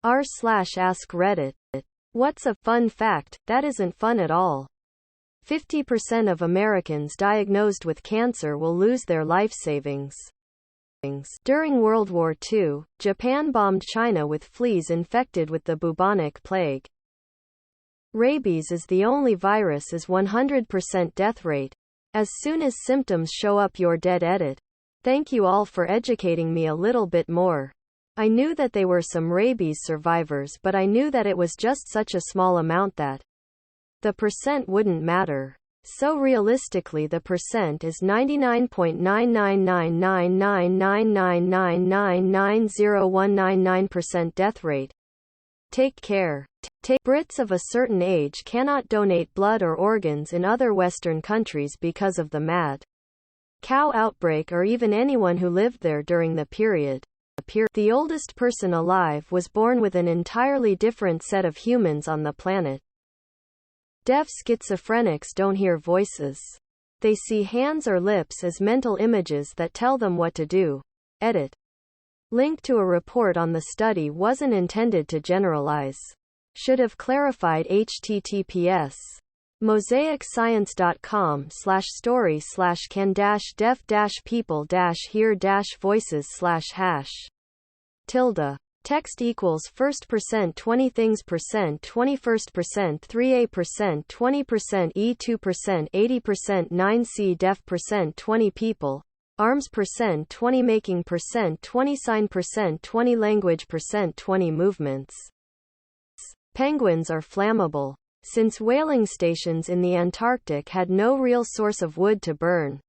r/AskReddit. What's a fun fact? That isn't fun at all. 50% of Americans diagnosed with cancer will lose their life savings. During World War II, Japan bombed China with fleas infected with the bubonic plague. Rabies is the only virus is 100% death rate. As soon as symptoms show up, you're dead. Edit. Thank you all for educating me a little bit more. I knew that they were some rabies survivors, but I knew that it was just such a small amount that the percent wouldn't matter. So realistically the percent is 99.9999999999019% death rate. Take care. Brits of a certain age cannot donate blood or organs in other Western countries because of the mad cow outbreak, or even anyone who lived there during the period. The oldest person alive was born with an entirely different set of humans on the planet. Deaf schizophrenics don't hear voices. They see hands or lips as mental images that tell them what to do. Edit. Link to a report on the study wasn't intended to generalize. Should have clarified. https mosaicscience.com/story/can-deaf-people-hear-voices/#tilde. Text equals first percent 20 things percent 21st percent 3a% 20% e2% 80% 9c deaf percent 20 people arms percent 20 making percent 20 sign percent 20 language percent 20 movements. Penguins are flammable. Since whaling stations in the Antarctic had no real source of wood to burn,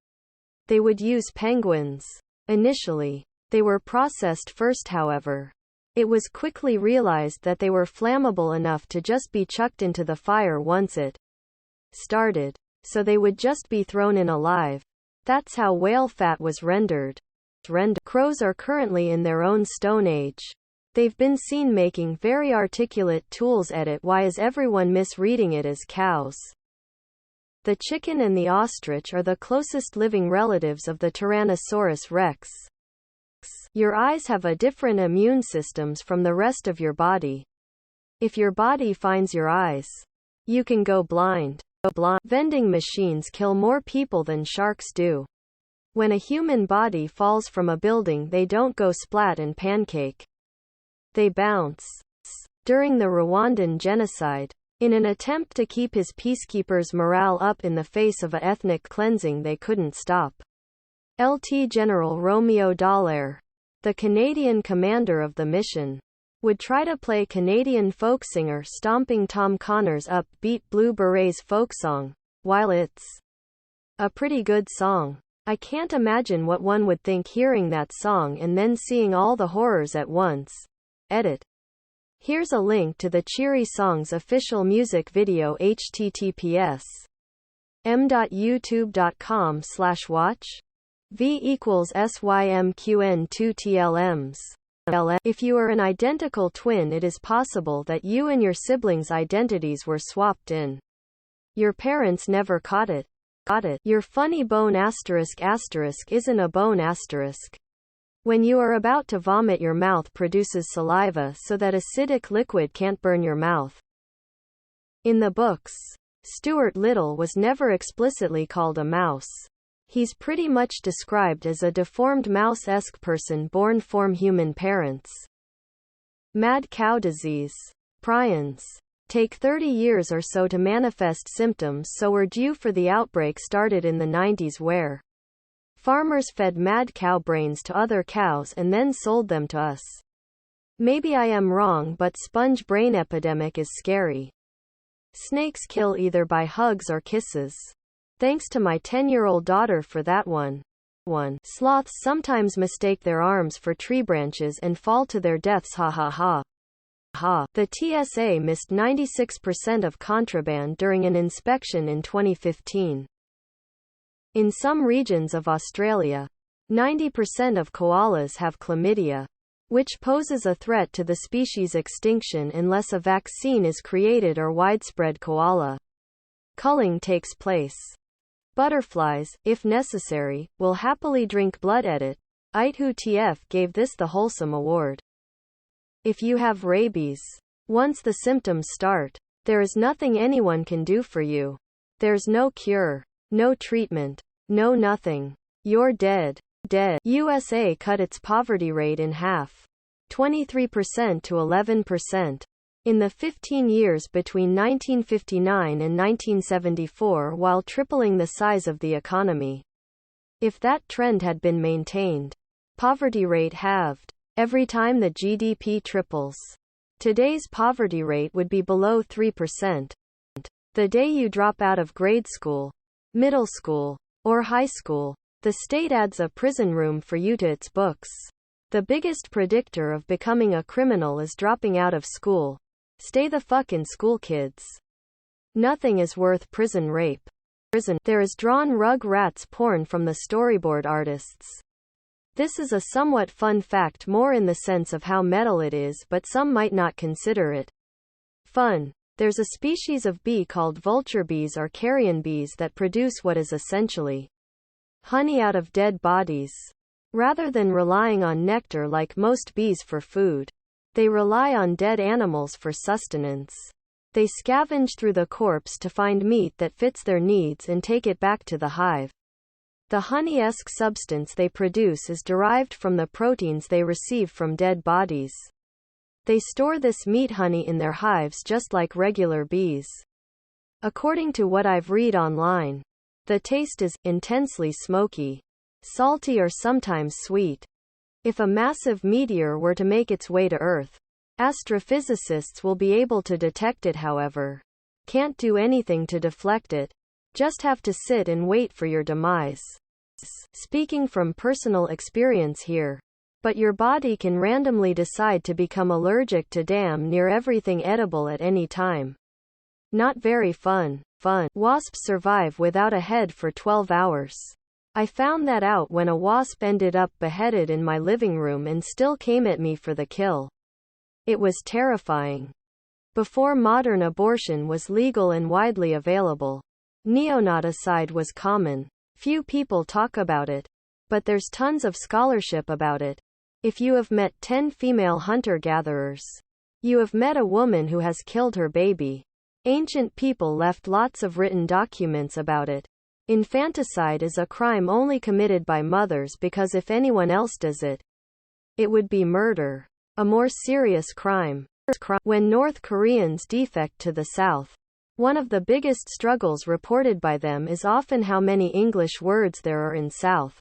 they would use penguins. Initially, they were processed first, however. It was quickly realized that they were flammable enough to just be chucked into the fire once it started, so they would just be thrown in alive. That's how whale fat was rendered. Crows are currently in their own Stone Age. They've been seen making very articulate tools. Edit. Why is everyone misreading it as cows? The chicken and the ostrich are the closest living relatives of the Tyrannosaurus rex. Your eyes have a different immune systems from the rest of your body. If your body finds your eyes, you can go blind. Vending machines kill more people than sharks do. When a human body falls from a building, they don't go splat and pancake. They bounce. During the Rwandan genocide, in an attempt to keep his peacekeepers' morale up in the face of a ethnic cleansing they couldn't stop, Lt. General Romeo Dallaire, the Canadian commander of the mission, would try to play Canadian folk singer Stomping Tom Connor's upbeat Blue Berets folk song, while it's a pretty good song. I can't imagine what one would think hearing that song and then seeing all the horrors at once. Edit. Here's a link to the Cheery Song's official music video. https m.youtube.com/watch v=symqn2tlms. If you are an identical twin, it is possible that you and your siblings' identities were swapped in. Your parents never caught it. Your funny bone asterisk isn't a bone asterisk. When you are about to vomit, your mouth produces saliva so that acidic liquid can't burn your mouth. In the books, Stuart Little was never explicitly called a mouse. He's pretty much described as a deformed mouse-esque person born from human parents. Mad cow disease. Prions take 30 years or so to manifest symptoms, so we're due for the outbreak started in the 90s where farmers fed mad cow brains to other cows and then sold them to us. Maybe I am wrong, but sponge brain epidemic is scary. Snakes kill either by hugs or kisses. Thanks to my 10-year-old daughter for that one. Sloths sometimes mistake their arms for tree branches and fall to their deaths. Ha ha ha. The TSA missed 96% of contraband during an inspection in 2015. In some regions of Australia, 90% of koalas have chlamydia, which poses a threat to the species' extinction unless a vaccine is created or widespread koala culling takes place. Butterflies, if necessary, will happily drink blood. Edit. ITHU TF gave this the Wholesome Award. If you have rabies, once the symptoms start, there is nothing anyone can do for you. There's no cure, no treatment, no nothing. You're dead. Dead. USA cut its poverty rate in half, 23% to 11%. In the 15 years between 1959 and 1974, while tripling the size of the economy. If that trend had been maintained, poverty rate halved every time the GDP triples. Today's poverty rate would be below 3%. The day you drop out of grade school, middle school, or high school, the state adds a prison room for you to its books. The biggest predictor of becoming a criminal is dropping out of school. Stay the fuck in school, kids. Nothing is worth prison rape. There is drawn rug rats porn from the storyboard artists. This is a somewhat fun fact, more in the sense of how metal it is, but some might not consider it fun. There's a species of bee called vulture bees or carrion bees that produce what is essentially honey out of dead bodies. Rather than relying on nectar like most bees for food, they rely on dead animals for sustenance. They scavenge through the corpse to find meat that fits their needs and take it back to the hive. The honey-esque substance they produce is derived from the proteins they receive from dead bodies. They store this meat honey in their hives just like regular bees. According to what I've read online, the taste is intensely smoky, salty, or sometimes sweet. If a massive meteor were to make its way to Earth, astrophysicists will be able to detect it, however. Can't do anything to deflect it. Just have to sit and wait for your demise. Speaking from personal experience here. But your body can randomly decide to become allergic to damn near everything edible at any time. Not very fun. Wasps survive without a head for 12 hours. I found that out when a wasp ended up beheaded in my living room and still came at me for the kill. It was terrifying. Before modern abortion was legal and widely available, neonaticide was common. Few people talk about it, but there's tons of scholarship about it. If you have met 10 female hunter-gatherers, you have met a woman who has killed her baby. Ancient people left lots of written documents about it. Infanticide is a crime only committed by mothers because if anyone else does it, it would be murder. A more serious crime. When North Koreans defect to the South, one of the biggest struggles reported by them is often how many English words there are in South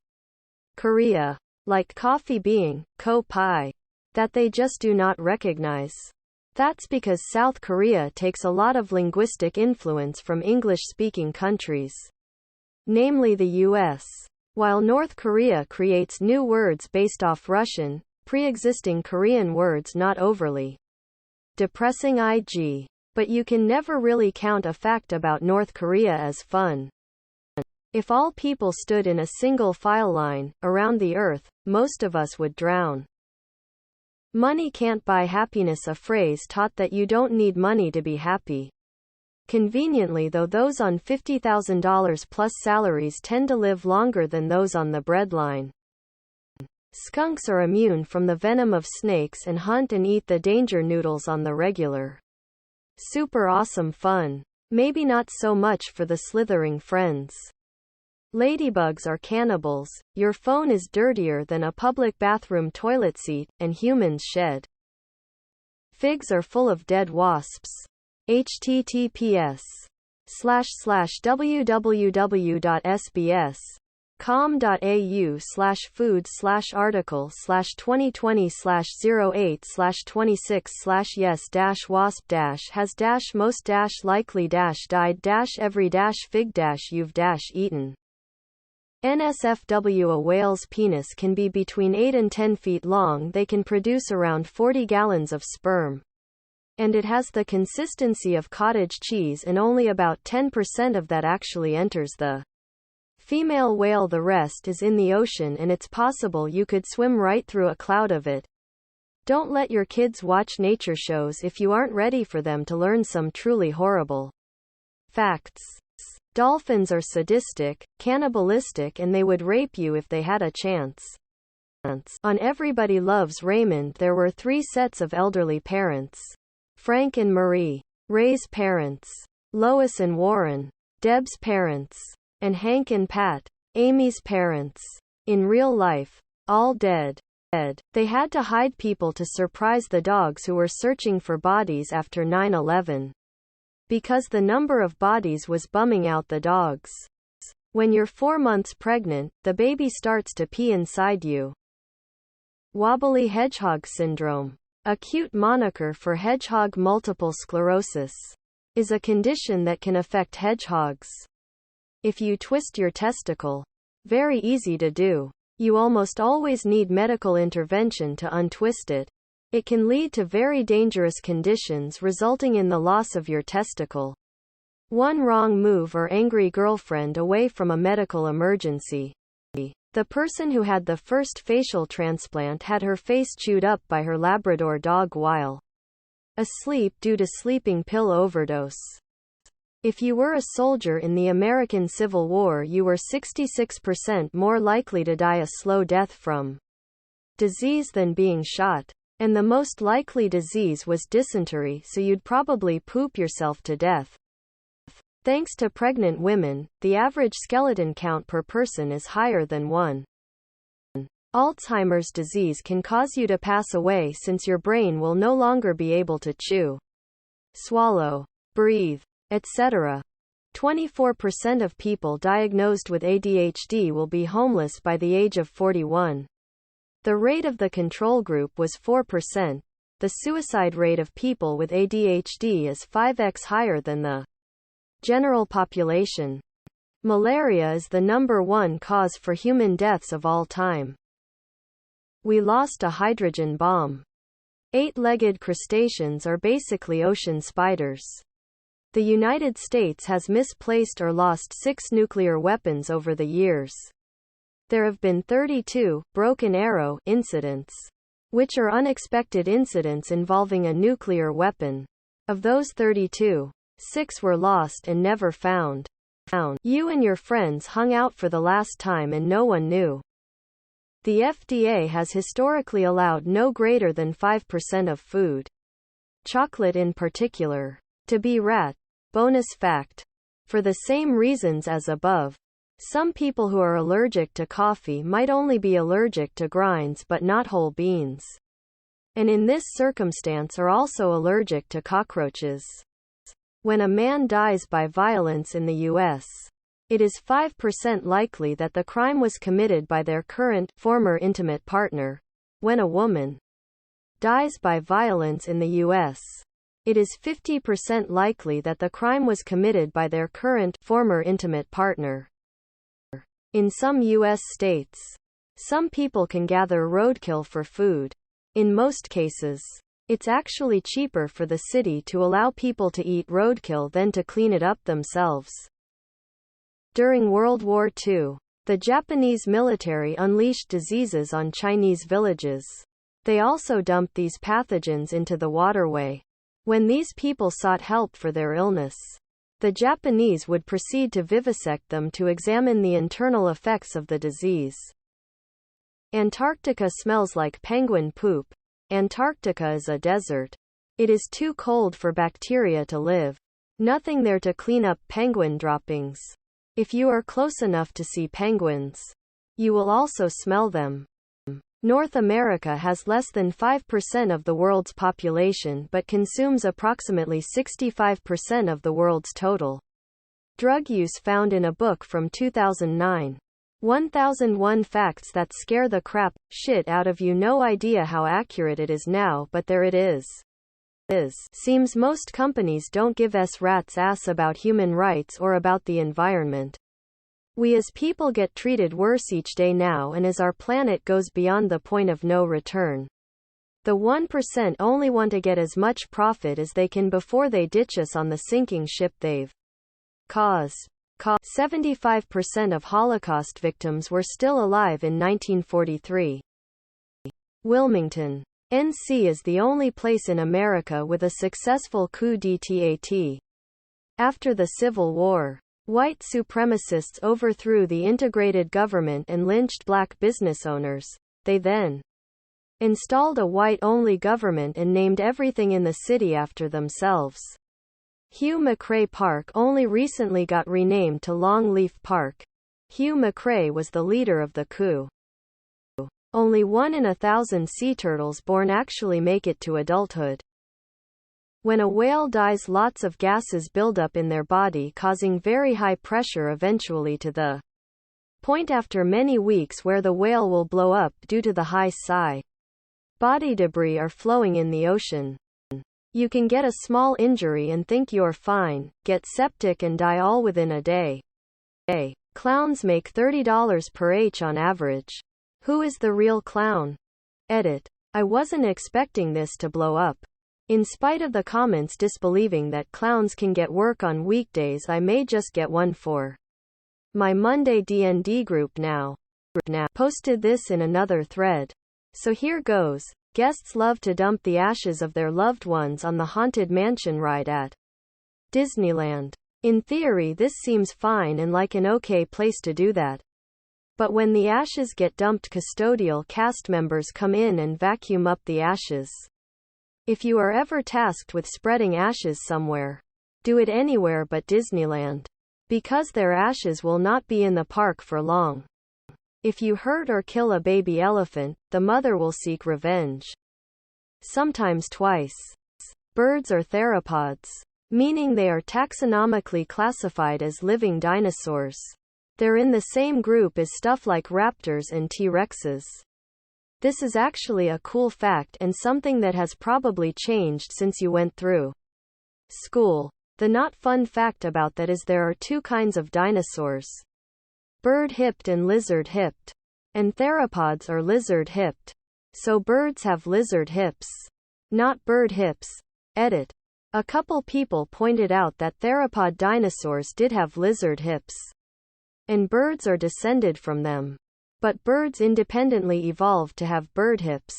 Korea, like coffee being ko-pi, that they just do not recognize. That's because South Korea takes a lot of linguistic influence from English-speaking countries, namely the US, while North Korea creates new words based off Russian, pre-existing Korean words. Not overly depressing IG. But you can never really count a fact about North Korea as fun. If all people stood in a single file line around the earth, most of us would drown. Money can't buy happiness, a phrase taught that you don't need money to be happy. Conveniently, though, those on $50,000 plus salaries tend to live longer than those on the breadline. Skunks are immune from the venom of snakes and hunt and eat the danger noodles on the regular. Super awesome fun. Maybe not so much for the slithering friends. Ladybugs are cannibals, your phone is dirtier than a public bathroom toilet seat, and humans shed. Figs are full of dead wasps. https://www.sbs.com.au/2020/08/26/yes-was-died-every-fig-you've-eaten. NSFW. A whale's penis can be between 8 and 10 feet long. They can produce around 40 gallons of sperm. And it has the consistency of cottage cheese, and only about 10% of that actually enters the female whale. The rest is in the ocean, and it's possible you could swim right through a cloud of it. Don't let your kids watch nature shows if you aren't ready for them to learn some truly horrible facts. Dolphins are sadistic, cannibalistic, and they would rape you if they had a chance. On Everybody Loves Raymond there were 3 sets of elderly parents. Frank and Marie. Ray's parents. Lois and Warren. Deb's parents. And Hank and Pat. Amy's parents. In real life. All dead. They had to hide people to surprise the dogs who were searching for bodies after 9/11. Because the number of bodies was bumming out the dogs. When you're 4 months pregnant, the baby starts to pee inside you. Wobbly hedgehog syndrome. A cute moniker for hedgehog multiple sclerosis. Is a condition that can affect hedgehogs. If you twist your testicle. Very easy to do. You almost always need medical intervention to untwist it. It can lead to very dangerous conditions resulting in the loss of your testicle. One wrong move or angry girlfriend away from a medical emergency. The person who had the first facial transplant had her face chewed up by her Labrador dog while asleep due to sleeping pill overdose. If you were a soldier in the American Civil War, you were 66% more likely to die a slow death from disease than being shot. And the most likely disease was dysentery, so you'd probably poop yourself to death. Thanks to pregnant women, the average skeleton count per person is higher than 1. Alzheimer's disease can cause you to pass away since your brain will no longer be able to chew, swallow, breathe, etc. 24% of people diagnosed with ADHD will be homeless by the age of 41. The rate of the control group was 4%. The suicide rate of people with ADHD is 5x higher than the general population. Malaria is the #1 cause for human deaths of all time. We lost a hydrogen bomb. 8-legged crustaceans are basically ocean spiders. The United States has misplaced or lost 6 nuclear weapons over the years. There have been 32 broken arrow incidents, which are unexpected incidents involving a nuclear weapon. Of those 32, 6 were lost and never found. You and your friends hung out for the last time and no one knew. The FDA has historically allowed no greater than 5% of food, chocolate in particular, to be rat. Bonus fact. For the same reasons as above, some people who are allergic to coffee might only be allergic to grinds but not whole beans. And in this circumstance are also allergic to cockroaches. When a man dies by violence in the U.S., it is 5% likely that the crime was committed by their current, former intimate partner. When a woman dies by violence in the U.S., it is 50% likely that the crime was committed by their current, former intimate partner. In some U.S. states, some people can gather roadkill for food. In most cases, it's actually cheaper for the city to allow people to eat roadkill than to clean it up themselves. During World War II, the Japanese military unleashed diseases on Chinese villages. They also dumped these pathogens into the waterway. When these people sought help for their illness, the Japanese would proceed to vivisect them to examine the internal effects of the disease. Antarctica smells like penguin poop. Antarctica is a desert. It is too cold for bacteria to live. Nothing there to clean up penguin droppings. If you are close enough to see penguins, you will also smell them. North America has less than 5% of the world's population but consumes approximately 65% of the world's total drug use, found in a book from 2009. 1001 Facts That Scare the Crap Shit Out of You. No idea how accurate it is now, but there it is. Seems most companies don't give a rat's ass about human rights or about the environment. We as people get treated worse each day now, and as our planet goes beyond the point of no return. The 1% only want to get as much profit as they can before they ditch us on the sinking ship they've caused. 75% of Holocaust victims were still alive in 1943. Wilmington, NC is the only place in America with a successful coup d'état. After the Civil War, white supremacists overthrew the integrated government and lynched black business owners. They then installed a white-only government and named everything in the city after themselves. Hugh McRae Park only recently got renamed to Longleaf Park. Hugh McRae was the leader of the coup. Only 1 in 1,000 sea turtles born actually make it to adulthood. When a whale dies, lots of gases build up in their body, causing very high pressure eventually to the point after many weeks where the whale will blow up due to the high psi. Body debris are flowing in the ocean. You can get a small injury and think you're fine, get septic and die all within a day. Clowns make $30 per H on average. Who is the real clown? Edit. I wasn't expecting this to blow up. In spite of the comments disbelieving that clowns can get work on weekdays, I may just get one for my Monday D&D group now. Posted this in another thread. So here goes. Guests love to dump the ashes of their loved ones on the Haunted Mansion ride at Disneyland. In theory, this seems fine and like an okay place to do that. But when the ashes get dumped, custodial cast members come in and vacuum up the ashes. If you are ever tasked with spreading ashes somewhere, do it anywhere but Disneyland. Because their ashes will not be in the park for long. If you hurt or kill a baby elephant, the mother will seek revenge. Sometimes twice. Birds are theropods, meaning they are taxonomically classified as living dinosaurs. They're in the same group as stuff like raptors and T-Rexes. This is actually a cool fact and something that has probably changed since you went through school. The not fun fact about that is there are two kinds of dinosaurs. Bird-hipped and lizard-hipped. And theropods are lizard-hipped. So birds have lizard hips, not bird hips. Edit. A couple people pointed out that theropod dinosaurs did have lizard hips. And birds are descended from them. But birds independently evolved to have bird hips.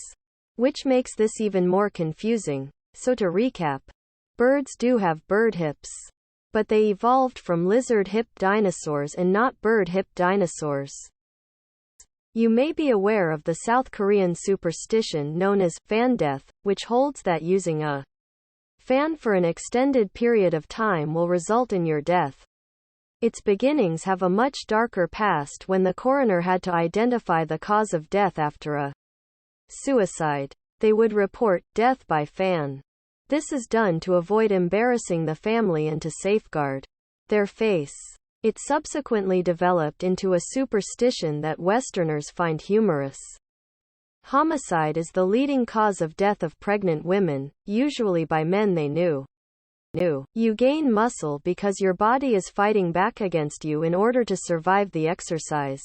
Which makes this even more confusing. So to recap, birds do have bird hips. But they evolved from lizard-hipped dinosaurs and not bird-hipped dinosaurs. You may be aware of the South Korean superstition known as fan death, which holds that using a fan for an extended period of time will result in your death. Its beginnings have a much darker past when the coroner had to identify the cause of death after a suicide. They would report death by fan. This is done to avoid embarrassing the family and to safeguard their face. It subsequently developed into a superstition that Westerners find humorous. Homicide is the leading cause of death of pregnant women, usually by men they knew. You gain muscle because your body is fighting back against you in order to survive the exercise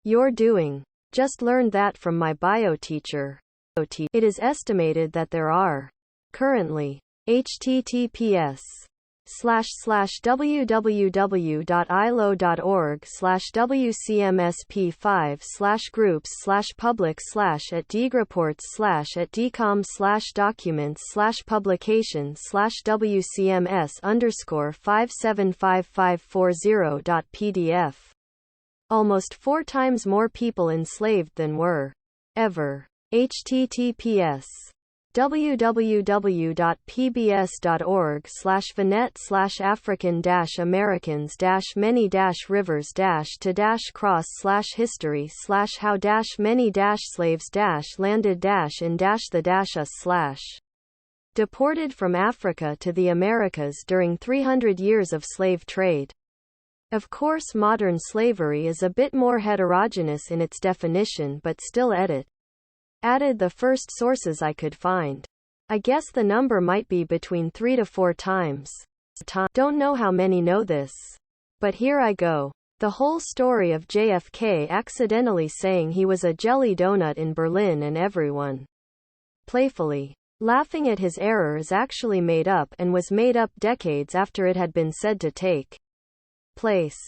you're doing. Just learned that from my bio teacher. It is estimated that there are currently https://www.ilo.org/wcmsp5/groups/publics/at dgreports/documents/publications/wcms_5755540.pdf. Almost 4 times more people enslaved than were ever. https www.pbs.org/venet/african-americans-many-rivers-to-cross/history/how-many-slaves-land-us/. Deported from Africa to the Americas during 300 years of slave trade. Of course, modern slavery is a bit more heterogeneous in its definition, but still added the first sources I could find. I guess the number might be between 3 to 4 times. Don't know how many know this. But here I go. The whole story of JFK accidentally saying he was a jelly donut in Berlin and everyone playfully laughing at his error is actually made up and was made up decades after it had been said to take place.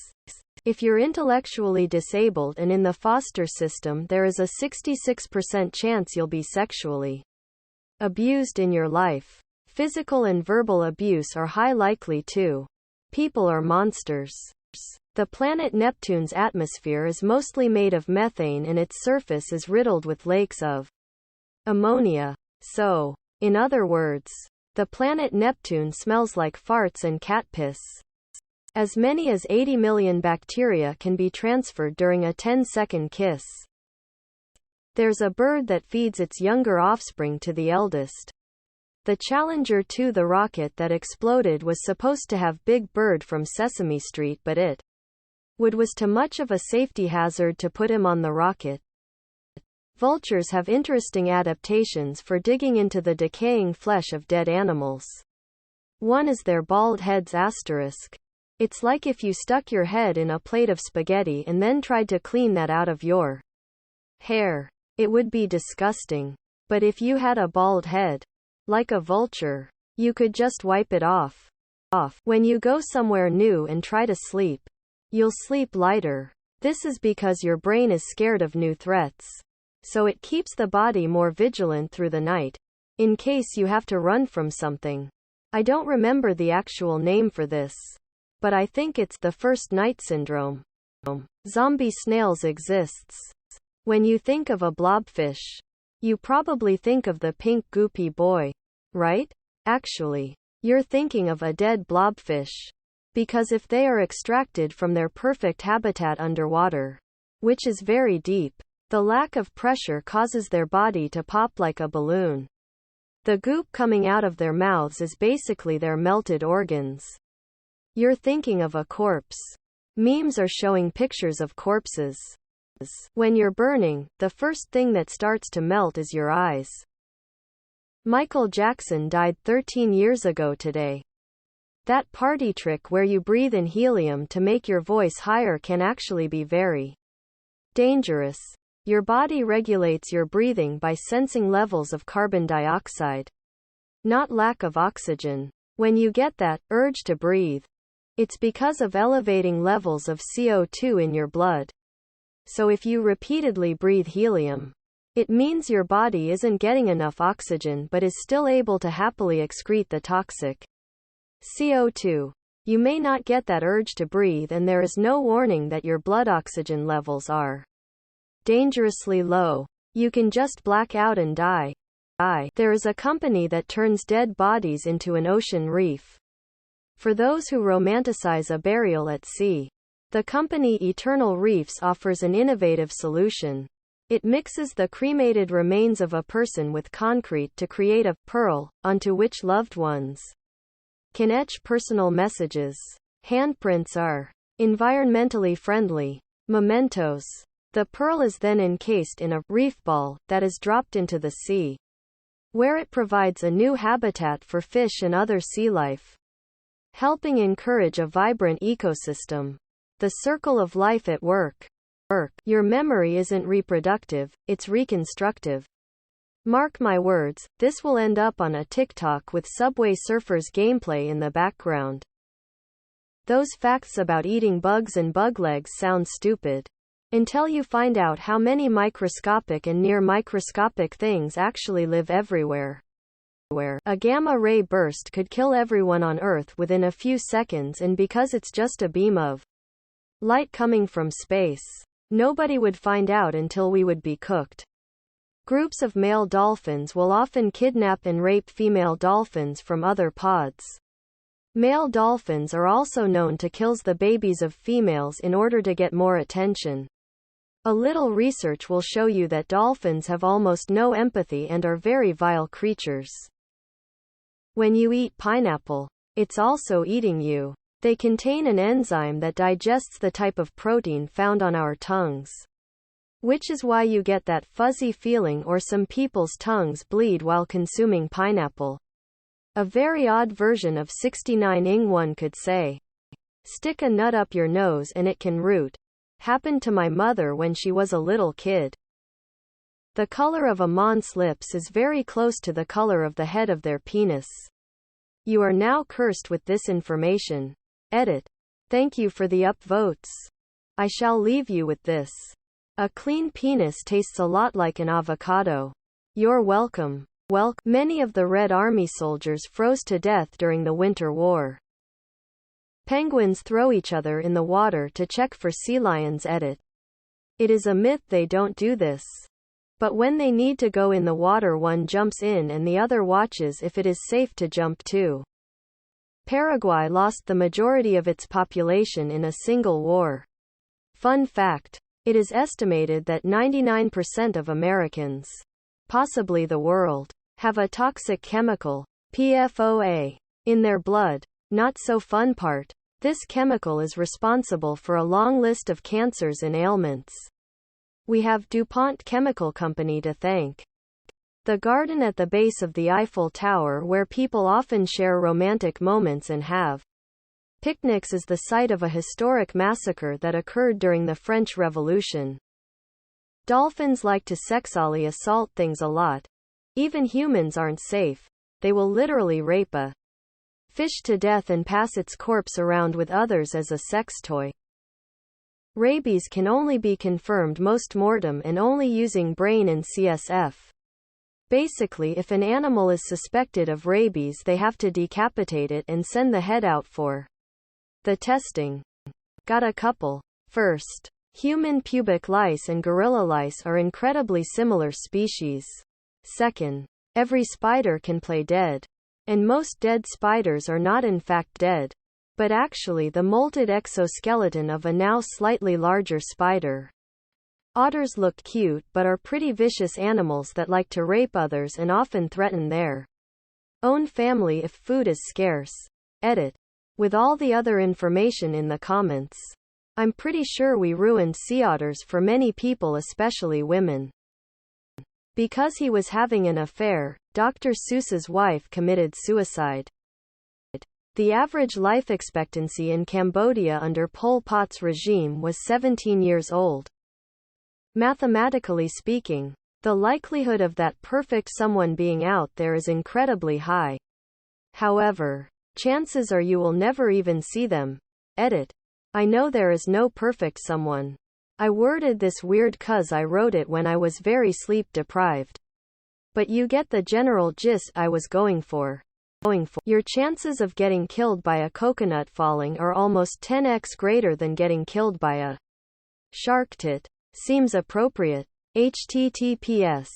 If you're intellectually disabled and in the foster system, there is a 66% chance you'll be sexually abused in your life. Physical and verbal abuse are high likely too. People are monsters. The planet Neptune's atmosphere is mostly made of methane and its surface is riddled with lakes of ammonia. So, in other words, the planet Neptune smells like farts and cat piss. As many as 80 million bacteria can be transferred during a 10-second kiss. There's a bird that feeds its younger offspring to the eldest. The Challenger 2, the rocket that exploded, was supposed to have Big Bird from Sesame Street, but it was too much of a safety hazard to put him on the rocket. Vultures have interesting adaptations for digging into the decaying flesh of dead animals. One is their bald heads asterisk. It's like if you stuck your head in a plate of spaghetti and then tried to clean that out of your hair. It would be disgusting. But if you had a bald head, like a vulture, you could just wipe it off. When you go somewhere new and try to sleep, you'll sleep lighter. This is because your brain is scared of new threats. So it keeps the body more vigilant through the night, in case you have to run from something. I don't remember the actual name for this, but I think it's the first night syndrome. Zombie snails exists. When you think of a blobfish, you probably think of the pink goopy boy, right? Actually, you're thinking of a dead blobfish. Because if they are extracted from their perfect habitat underwater, which is very deep, the lack of pressure causes their body to pop like a balloon. The goop coming out of their mouths is basically their melted organs. You're thinking of a corpse. Memes are showing pictures of corpses. When you're burning, the first thing that starts to melt is your eyes. Michael Jackson died 13 years ago today. That party trick where you breathe in helium to make your voice higher can actually be very dangerous. Your body regulates your breathing by sensing levels of carbon dioxide, not lack of oxygen. When you get that urge to breathe, it's because of elevating levels of CO2 in your blood. So if you repeatedly breathe helium, it means your body isn't getting enough oxygen but is still able to happily excrete the toxic CO2. You may not get that urge to breathe, and there is no warning that your blood oxygen levels are dangerously low. You can just black out and die. There is a company that turns dead bodies into an ocean reef. For those who romanticize a burial at sea, the company Eternal Reefs offers an innovative solution. It mixes the cremated remains of a person with concrete to create a pearl, onto which loved ones can etch personal messages. Handprints are environmentally friendly mementos. The pearl is then encased in a reef ball that is dropped into the sea, where it provides a new habitat for fish and other sea life, helping encourage a vibrant ecosystem. The circle of life at work. Your memory isn't reproductive, it's reconstructive. Mark my words, this will end up on a TikTok with Subway Surfers gameplay in the background. Those facts about eating bugs and bug legs sound stupid, until you find out how many microscopic and near-microscopic things actually live everywhere. A gamma-ray burst could kill everyone on Earth within a few seconds, and because it's just a beam of light coming from space, nobody would find out until we would be cooked. Groups of male dolphins will often kidnap and rape female dolphins from other pods. Male dolphins are also known to kill the babies of females in order to get more attention. A little research will show you that dolphins have almost no empathy and are very vile creatures. When you eat pineapple, it's also eating you. They contain an enzyme that digests the type of protein found on our tongues, which is why you get that fuzzy feeling, or some people's tongues bleed while consuming pineapple. A very odd version of 69ing, one could say. Stick a nut up your nose and it can root. Happened to my mother when she was a little kid. The color of a monk's lips is very close to the color of the head of their penis. You are now cursed with this information. Edit. Thank you for the upvotes. I shall leave you with this. A clean penis tastes a lot like an avocado. You're welcome. Many of the Red Army soldiers froze to death during the Winter War. Penguins throw each other in the water to check for sea lions. Edit. It is a myth they don't do this. But when they need to go in the water, one jumps in and the other watches if it is safe to jump too. Paraguay lost the majority of its population in a single war. Fun fact. It is estimated that 99% of Americans, possibly the world, have a toxic chemical, PFOA, in their blood. Not so fun part. This chemical is responsible for a long list of cancers and ailments. We have DuPont Chemical Company to thank. The garden at the base of the Eiffel Tower, where people often share romantic moments and have picnics, is the site of a historic massacre that occurred during the French Revolution. Dolphins like to sexually assault things a lot. Even humans aren't safe. They will literally rape a fish to death and pass its corpse around with others as a sex toy. Rabies can only be confirmed post-mortem and only using brain and CSF. Basically, if an animal is suspected of rabies, they have to decapitate it and send the head out for the testing. Got a couple. First, human pubic lice and gorilla lice are incredibly similar species. Second, every spider can play dead. And most dead spiders are not in fact dead, but actually the molted exoskeleton of a now slightly larger spider. Otters look cute but are pretty vicious animals that like to rape others and often threaten their own family if food is scarce. Edit. With all the other information in the comments. I'm pretty sure we ruined sea otters for many people, especially women. Because he was having an affair, Dr. Seuss's wife committed suicide. The average life expectancy in Cambodia under Pol Pot's regime was 17 years old. Mathematically speaking, the likelihood of that perfect someone being out there is incredibly high. However, chances are you will never even see them. Edit. I know there is no perfect someone. I worded this weird 'cause I wrote it when I was very sleep deprived. But you get the general gist I was going for. Your chances of getting killed by a coconut falling are almost 10x greater than getting killed by a shark tit. Seems appropriate. https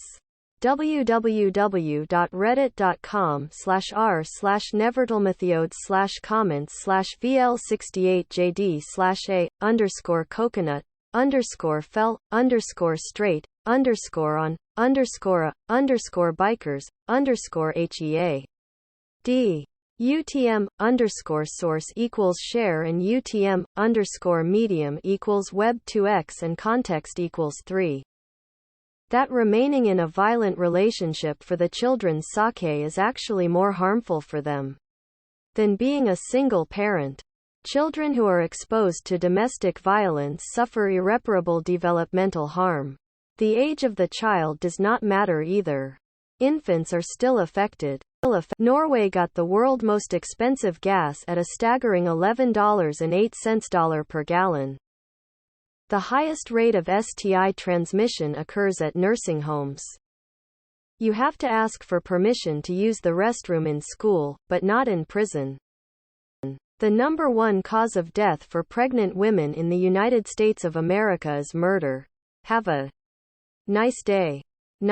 www.reddit.com/r/nevertalmethods/comments/vl68jd/a_underscore coconut_fell_bikers_hea. D. UTM_source equals share and UTM_medium equals web2x and context equals 3. That remaining in a violent relationship for the children's sake is actually more harmful for them than being a single parent. Children who are exposed to domestic violence suffer irreparable developmental harm. The age of the child does not matter either. Infants are still affected. Norway got the world's most expensive gas at a staggering $11.08 per gallon. The highest rate of STI transmission occurs at nursing homes. You have to ask for permission to use the restroom in school, but not in prison. The number one cause of death for pregnant women in the United States of America is murder. Have a nice day.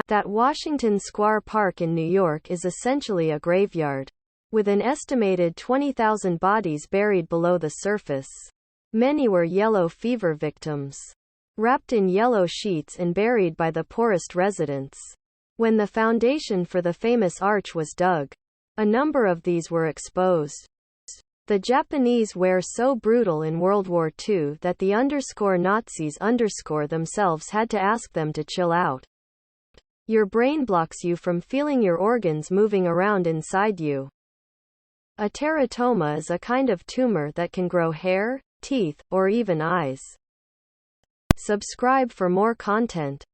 That Washington Square Park in New York is essentially a graveyard, with an estimated 20,000 bodies buried below the surface. Many were yellow fever victims, wrapped in yellow sheets and buried by the poorest residents. When the foundation for the famous arch was dug, a number of these were exposed. The Japanese were so brutal in World War II that the Nazis themselves had to ask them to chill out. Your brain blocks you from feeling your organs moving around inside you. A teratoma is a kind of tumor that can grow hair, teeth, or even eyes. Subscribe for more content.